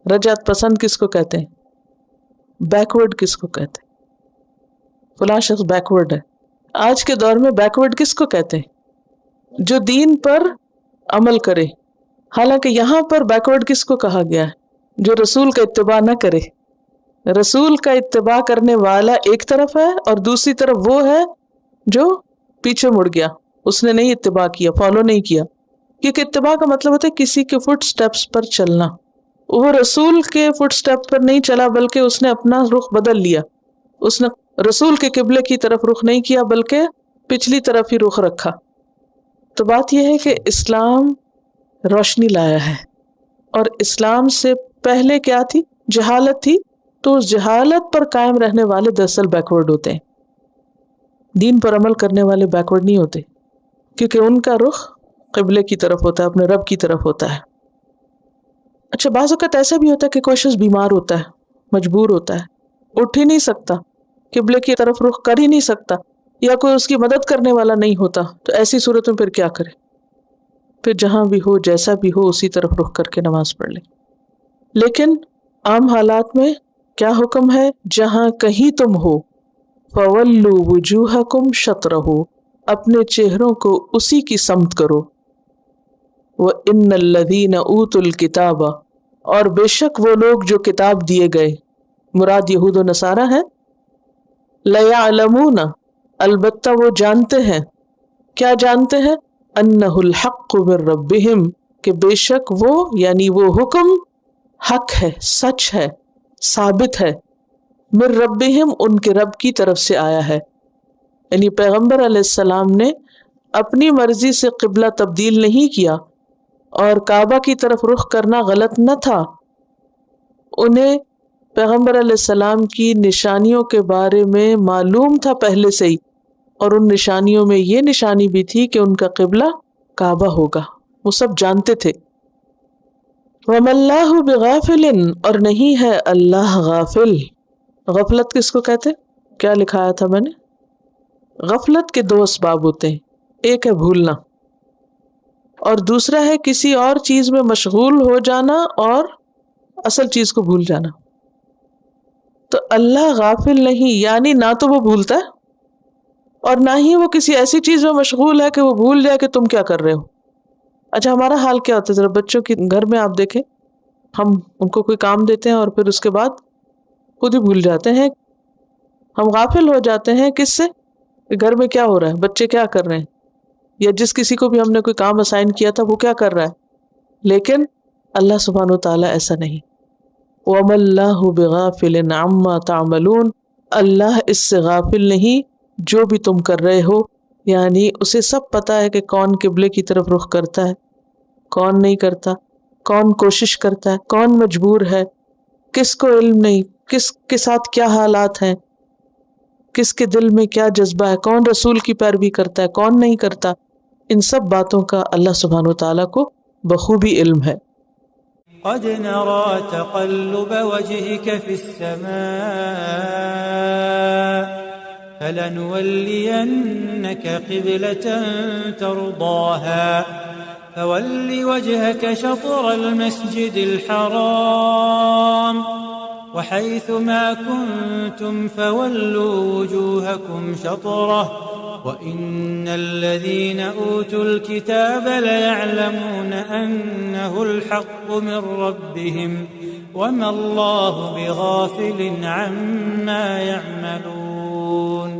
रजात पसंद किसको कहते हैं? बैकवर्ड किसको कहते हैं? फलां शख्स बैकवर्ड है। आज के दौर में बैकवर्ड किसको कहते हैं? जो दीन पर अमल करे। हालांकि यहाँ पर बैकवर्ड किसको कहा गया है? जो रसूल का इत्तिबा न करे। रसूल का इत्तिबा करने वाला एक तरफ है और दूसरी तरफ वो है जो पीछे मुड़ गया, उसने नहीं इत्तिबा किया, फॉलो नहीं किया। क्योंकि इत्तिबा का मतलब होता है किसी के फुट स्टेप्स पर चलना। वो रसूल के फुट स्टेप पर नहीं चला बल्कि उसने अपना रुख बदल लिया। उसने रसूल के किबले की तरफ रुख नहीं किया बल्कि पिछली तरफ ही रुख रखा। तो बात यह है कि इस्लाम रोशनी लाया है और इस्लाम से पहले क्या थी? जहालत थी। तो उस जहालत पर कायम रहने वाले दरअसल बैकवर्ड होते हैं। दीन पर अमल करने वाले बैकवर्ड नहीं होते, क्योंकि उनका रुख क़िबले की तरफ होता है, अपने रब की तरफ होता है। अच्छा, बाज़ वक़्त ऐसा भी होता है कि कोई शख्स बीमार होता है, मजबूर होता है, उठ ही नहीं सकता, क़िबले की तरफ रुख कर ही नहीं सकता, या कोई उसकी मदद करने वाला नहीं होता। तो ऐसी सूरत में फिर क्या करे? फिर जहाँ भी हो, जैसा भी हो, उसी तरफ रुख करके नमाज पढ़ ले। लेकिन आम हालात में क्या हुक्म है? जहाँ कहीं तुम हो, फवल्लु वुजूहकुम शत्रहु, अपने चेहरों को उसी की समत करो। व इन्नल्लज़ीना ऊतुल किताबा, और बेशक वो लोग जो किताब दिए गए, मुराद यहूद व नसारा है। लयअलमूना, अलबत्ता वो जानते हैं। क्या जानते हैं? अन्नहुल हक़्क़ु मिर रब्बिहिम, कि बेशक वो यानी वो हुक्म हक है, सच है, साबित है। मिर रब्बिहिम, उनके रब की तरफ से आया है। यानी पैगंबर अलैहिस्सलाम ने अपनी मर्जी से क़िबला तब्दील नहीं किया और काबा की तरफ रुख करना गलत न था। उन्हें पैगंबर अलैहिस्सलाम की निशानियों के बारे में मालूम था पहले से ही, और उन निशानियों में ये निशानी भी थी कि उनका क़िबला काबा होगा। वो सब जानते थे। वमल्लाहु बिगाफिलिन, और नहीं है अल्लाह गाफिल। गफलत किसको कहते? क्या लिखाया था मैंने? गफलत के दो असबाब होते हैं, एक है भूलना और दूसरा है किसी और चीज में मशगूल हो जाना और असल चीज को भूल जाना। तो अल्लाह गाफिल नहीं, यानी ना तो वो भूलता है और ना ही वो किसी ऐसी चीज में मशगूल है कि वो भूल जाए कि तुम क्या कर रहे हो। अच्छा, हमारा हाल क्या होता है? जरा बच्चों के घर में आप देखें, हम उनको कोई काम देते हैं और फिर उसके बाद खुद ही भूल जाते हैं। हम गाफिल हो जाते हैं किससे? घर में क्या हो रहा है, बच्चे क्या कर रहे हैं, या जिस किसी को भी हमने कोई काम असाइन किया था वो क्या कर रहा है। लेकिन अल्लाह सुब्हानहु व तआला ऐसा नहीं। वमल्लाहु बिगाफिलिन अम्मा तामलून, अल्लाह इससे गाफिल नहीं जो भी तुम कर रहे हो। यानी उसे सब पता है कि कौन किबले की तरफ रुख करता है, कौन नहीं करता, कौन कोशिश करता है, कौन मजबूर है, किसको इल्म नहीं, किसके साथ क्या हालात हैं, किसके दिल में क्या जज्बा है, कौन रसूल की पैरवी करता है, कौन नहीं करता। इन सब बातों का अल्लाह सुब्हानहु व तआला को बखूबी इल्म है। क़द नरा तक़ल्लुब वजहिक फ़िस्समा फलनुवल्लियन्नक क़िबलतन तर्दाहा फवल्लि वजहक शत्रल मस्जिदिल हराम वहैथुमा कुन्तुम फवल्लू वुजूहकुम शत्रह वइन्नल्लज़ीन ऊतुल किताब लयअलमून अन्नहुल हक़्क़ु मिर रब्बिहिम वमल्लाहु बिगाफिलिन अम्मा यअमलून।